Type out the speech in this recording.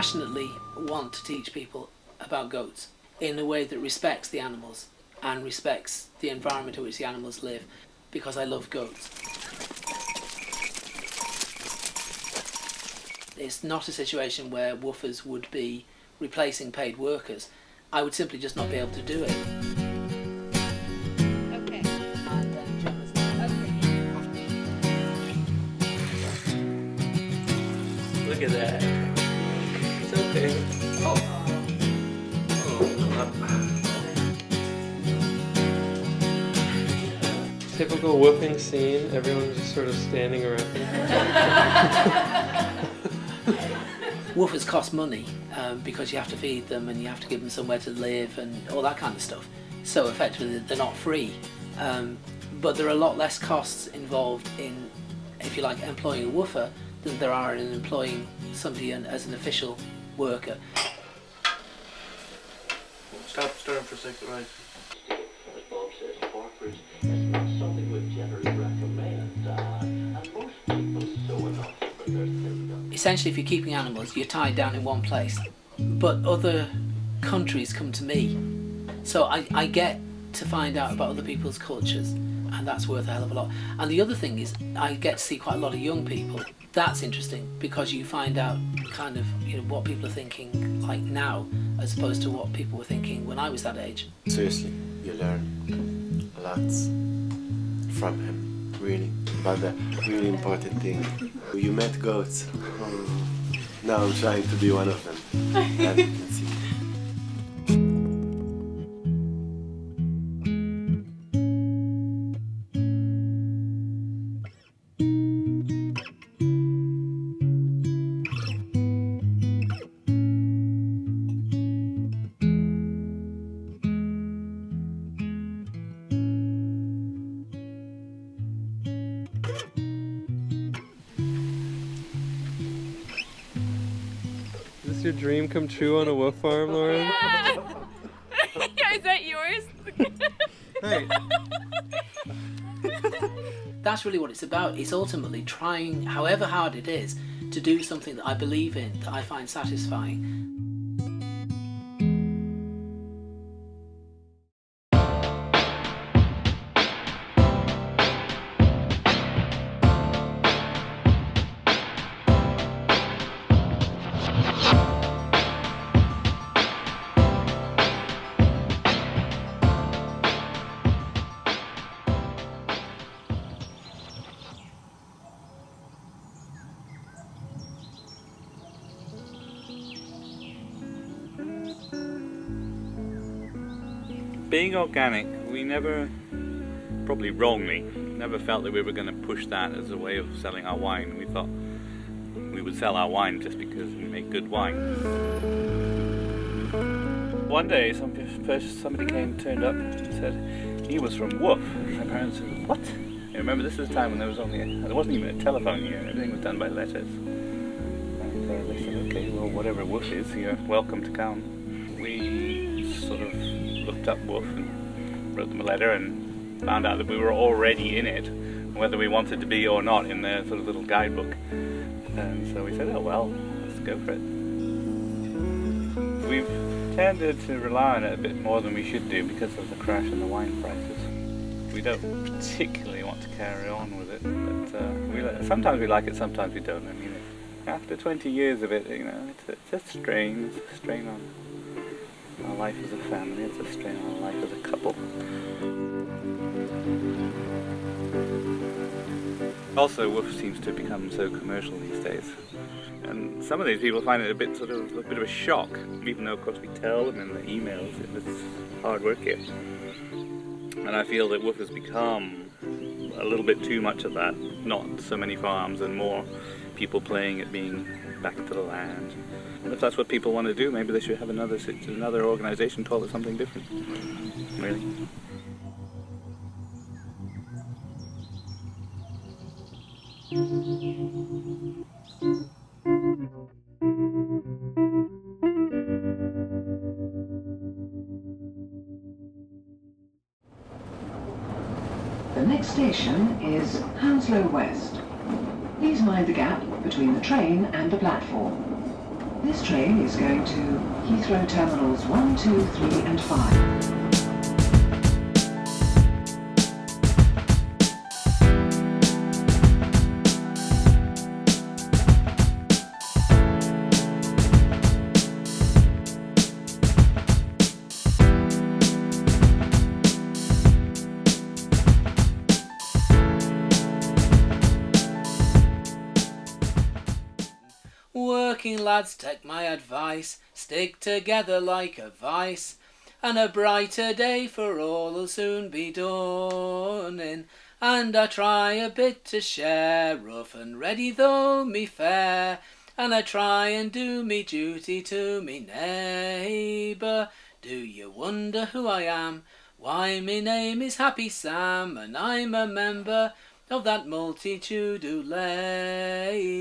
passionately want to teach people about goats in a way that respects the animals and respects the environment in which the animals live, because I love goats. It's not a situation where woofers would be replacing paid workers. I would simply just not be able to do it. Okay. And then Gemma's Look at that. It's okay. Oh. Typical woofing scene, everyone's just sort of standing around. Woofers cost money because you have to feed them and you have to give them somewhere to live and all that kind of stuff. So effectively they're not free. But there are a lot less costs involved in, if you like, employing a woofer than there are in employing somebody as an official worker. Stop stirring for a second, right? As Bob says, Parker's is not something we generally recommend, and most people sew it off for their symptoms. Essentially, if you're keeping animals, you're tied down in one place. But other countries come to me. So I get to find out about other people's cultures, and that's worth a hell of a lot. And the other thing is, I get to see quite a lot of young people. That's interesting because you find out kind of, you know, what people are thinking like now as opposed to what people were thinking when I was that age. Seriously, you learn a lot from him, really. But the really important thing, you met goats. Now I'm trying to be one of them, as you can see. Is this your dream come true on a woof farm, Lauren? Yeah. Is that yours? Hey. That's really what it's about. It's ultimately trying, however hard it is, to do something that I believe in, that I find satisfying. Being organic, we never, probably wrongly, never felt that we were going to push that as a way of selling our wine. We thought we would sell our wine just because we make good wine. One day somebody turned up and said he was from WWOOF. My parents said, what? I remember this is a time when there wasn't even a telephone here, everything was done by letters. And they said, okay, well whatever WWOOF is, you're welcome to come. We sort of looked up WWOOF and wrote them a letter and found out that we were already in it, whether we wanted to be or not, in their sort of little guidebook. And so we said, oh well, let's go for it. We've tended to rely on it a bit more than we should do because of the crash in the wine prices. We don't particularly want to carry on with it, but sometimes we like it, sometimes we don't. I mean, after 20 years of it, you know, it's a strain on our life as a family, it's a strain on our life as a couple. Also, WWOOF seems to have become so commercial these days. And some of these people find it a bit of a shock, even though of course we tell them in the emails it's hard work here. And I feel that WWOOF has become a little bit too much of that, not so many farms and more people playing at being back to the land. And if that's what people want to do, maybe they should have another organisation call it something different. Really. The next station is Hounslow West. Please mind the gap between the train and the platform. This train is going to Heathrow Terminals 1, 2, 3 and 5. Working lads, take my advice, stick together like a vice, and a brighter day for all will soon be dawning. And I try a bit to share, rough and ready though me fare, and I try and do me duty to me neighbour. Do you wonder who I am? Why, me name is Happy Sam, and I'm a member of that multitude who labour.